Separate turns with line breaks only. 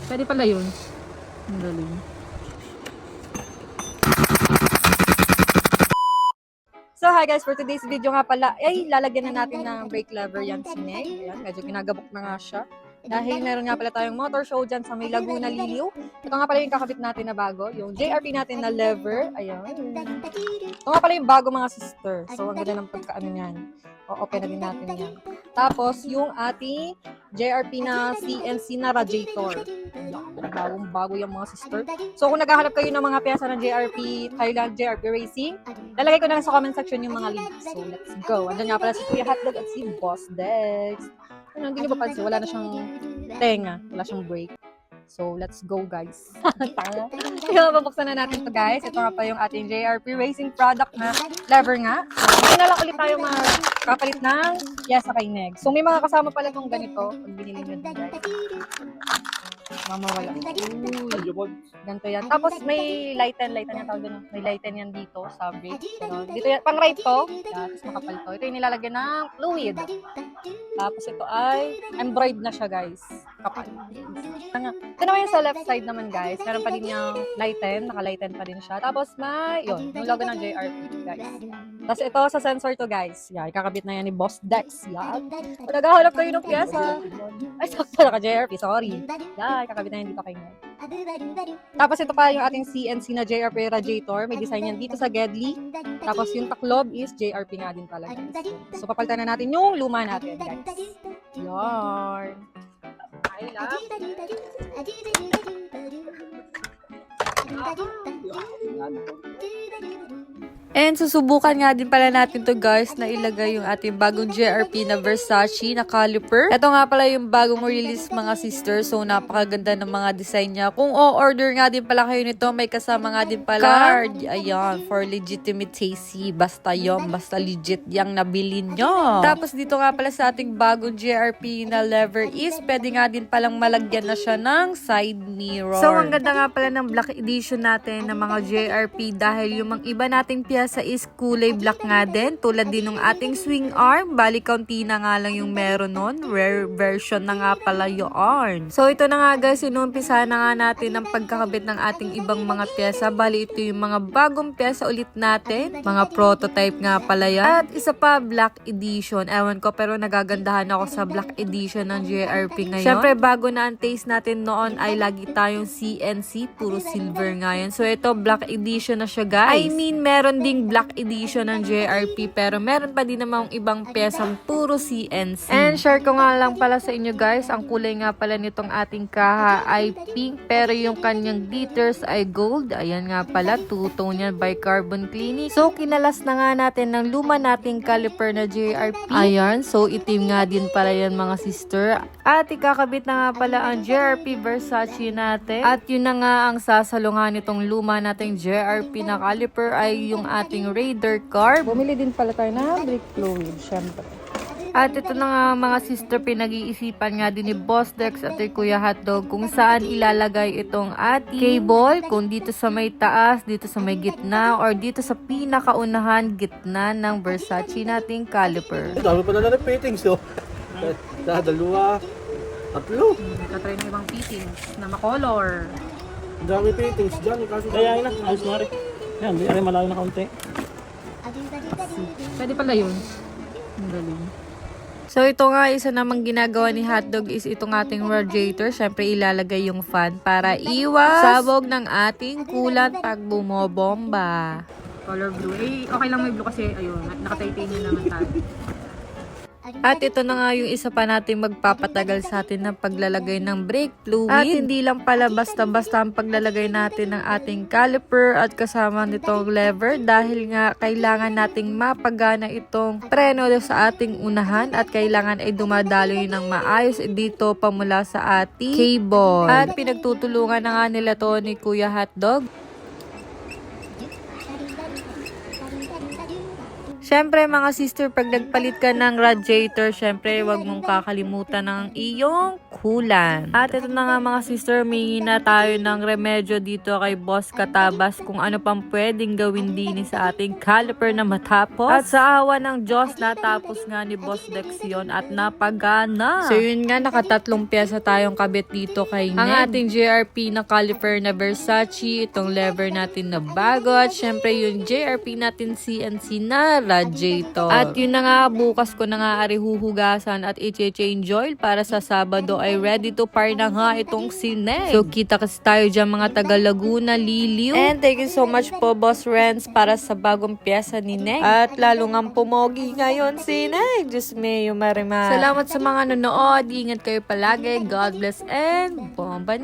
Pwede pala yun. Ang galing. So hi guys, for today's video nga pala, ay lalagyan na natin ng brake lever yan si Meg. Ayan, medyo ginagabok na nga siya. Dahil meron nga pala tayong motor show dyan sa may Laguna Liliw. Ito nga pala yung kakabit natin na bago, yung JRP natin na lever. Ayan. Ito nga pala yung bago mga sister. So ang ganda ng pagkaano yan. O-open na din natin yan. Tapos yung ating JRP na CNC na radiator. Bagong-bago yung mga sister. So kung naghahanap kayo ng mga pyesa ng JRP, Thailand JRP Racing, lalagay ko na lang sa comment section yung mga links. So let's go. Andyan nga pala si Kuya Hotdog at si Boss Dex. Ano, hindi nyo ba pansin? Wala na siyang tenga. Wala siyang brake. So let's go guys. Tanga. Kaya babuksan na natin to guys. Ito nga pa yung ating JRP Racing product na lever nga. Hindi na lang ulit tayo kapalit ng pyesa kay Meg. So may mga kasama pala itong ganito. Pag binili nyo din guys. Mamawala. Uy, ganito yan. Tapos may lighten yung tawag doon. May lighten yan dito sa brake. Pero dito yan, pang right to. Tapos makapal to. Ito yung nilalagyan ng fluid. Tapos ito ay embroidered na siya guys. Kapal. Ito naman yung sa left side naman guys. Meron pa din yung lighten. Naka-lighten pa din siya. Tapos may, yun, yung logo ng JRP guys. Tapos ito sa sensor to guys. Yan, kakabit na yan ni Boss Dex. Yan. Kung naghahanap kayo ng pyesa. Ay, sakto naka JRP. Sorry. Yan, kakabit na yan dito kay Meg. Tapos ito pa yung ating CNC na JRP radiator. May design yan dito sa Gedli. Tapos yung taklob is JRP nga din pala guys. So papalitan na natin yung luma natin guys. Yan. I love. And susubukan nga din pala natin to guys na ilagay yung ating bagong JRP na Versace na caliper. Ito nga pala yung bagong release mga sister. So napakaganda ng mga design niya. Kung o-order nga din pala kayo nito, may kasama nga din pala card. Ayan, for legitimacy. Basta yun, basta legit yung nabili nyo. Tapos dito nga pala sa ating bagong JRP na lever is pwede nga din palang malagyan na siya ng side mirror. So ang ganda nga pala ng black edition natin ng mga JRP dahil yung mga iba nating sa is kulay black nga din, tulad din ng ating swing arm. Bali, kaunti na nga lang yung meron nun. Rare version na nga pala yun. So, ito na nga guys, inumpisa na nga natin ang pagkakabit ng ating ibang mga pyesa. Bali, ito yung mga bagong pyesa ulit natin. Mga prototype nga pala yan. At isa pa, black edition. Ewan ko, pero nagagandahan ako sa black edition ng JRP ngayon. Syempre, bago na ang taste natin noon ay lagi tayong CNC. Puro silver nga yan. So, ito, black edition na siya guys. I mean, meron ding black edition ng JRP pero meron pa din namang ibang pyesang puro CNC. And share ko nga lang pala sa inyo guys, ang kulay nga pala nitong ating kaha ay pink pero yung kanyang glitters ay gold. Ayan nga pala, two-tone yan by Carbon Clinic. So kinalas na nga natin ng luma nating caliper na JRP. Ayan, so itim nga din pala yan mga sister. At ikakabit na nga pala ang JRP Versace natin. At yun na nga ang sasalungan nitong luma nating JRP na caliper ay yung ating Raider carb. Bumili din pala tayo na brake fluid, syempre. At ito na nga mga sister, pinag-iisipan nga din ni Boss Dex at ni Kuya Hotdog kung saan ilalagay itong ating cable. Kung dito sa may taas, dito sa may gitna, or dito sa pinakaunahan gitna ng Versace nating caliper.
Dami pa na lang fittings, no? Dalawa, tatlo.
Katry na ibang fittings na makolor.
Dami fittings dyan. Kaya na, ayos na rin. Yan, di rin malayo na kaunti.
Pwede pala yun. Ang galing. So ito nga, isa namang ginagawa ni Hotdog is itong ating radiator. Syempre ilalagay yung fan para iwas sabog ng ating coolant pag bumobomba. Color blue. Eh, okay lang may blue kasi ayun, naka-titanium naman tayo. At ito na nga yung isa pa natin magpapatagal sa atin ng paglalagay ng brake fluid. At hindi lang pala basta-basta ang paglalagay natin ng ating caliper at kasama nitong lever dahil nga kailangan nating mapagana itong preno sa ating unahan at kailangan ay dumadaloy ng maayos dito pamula sa ating cable. At pinagtutulungan na nga nila to ni Kuya Hotdog. Syempre mga sister, pag nagpalit ka ng radiator, syempre wag mong kakalimutan ng iyong coolant. At ito na nga mga sister, mingi na tayo ng remedyo dito kay Boss Katabas kung ano pang pwedeng gawin din sa ating caliper na matapos. At sa awa ng Diyos, natapos nga ni Boss Dex yun at napagana. So yun nga, nakatatlong pyesa tayong kabit dito kay Ned. Ang ating JRP na caliper na Versace, itong lever natin na bago, at syempre yung JRP natin CNC na radiator. At yun na nga, bukas ko na nga huhugasan at i-change oil para sa Sabado ay ready to par na nga itong Ned. So kita kasi tayo dyan mga taga Laguna, Liliw. And thank you so much po Boss Renz para sa bagong pyesa ni Ned. At lalo nga pumogi ngayon si Ned. Diyos me, yung marima. Salamat sa mga nanonood. Ingat kayo palagi. God bless and bomba